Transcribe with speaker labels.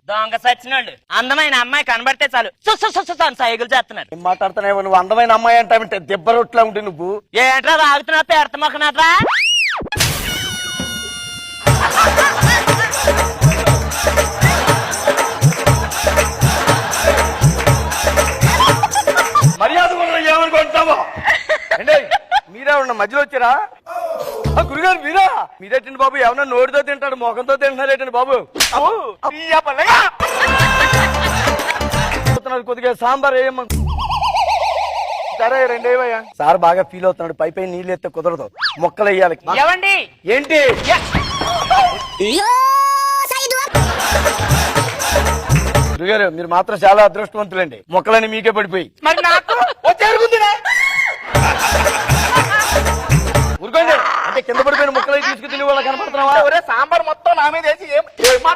Speaker 1: దొంగ సచ్చినోళ్ళు అందమైన అమ్మాయి కనబడితే చాలు సైకిల్ చేస్తున్నాడు.
Speaker 2: ఏం మాట్లాడుతున్నావు నువ్వు? అందమైన అమ్మాయి అంటావంటే దెబ్బ రొట్లా ఉంటే నువ్వు
Speaker 1: ఏంట్రా తాగుతున్నా పెడత మొక్కనట్రా?
Speaker 2: మర్యాద ఏమనుకుంటావా? అంటే మీరే ఉన్న మధ్యలో వచ్చారా? గురుగారు మీరా? మీరేటండి బాబు? ఏమన్నా నోటితో తింటాడు మొఖంతో తింటున్నారేటండి బాబు? కొద్దిగా సాంబార్ వేయమ్మా. సరే రెండేవయ్యా. సార్ బాగా ఫీల్ అవుతున్నాడు. పై పై నీళ్ళు ఎత్తే కుదరదు, మొక్కలు వేయాలి.
Speaker 1: ఏవండి
Speaker 2: ఏంటి గురుగారు మీరు మాత్రం చాలా అదృష్టవంతులండి. మొక్కలని మీకే పడిపోయి
Speaker 1: మరి నాకు
Speaker 2: ఊరుకోండి. అంటే కింద పడిపోయిన మొక్కలు తీసుకు తిని వాళ్ళ కనపడుతున్నావా?
Speaker 3: సాంబార్ మొత్తం నా మీద వేసి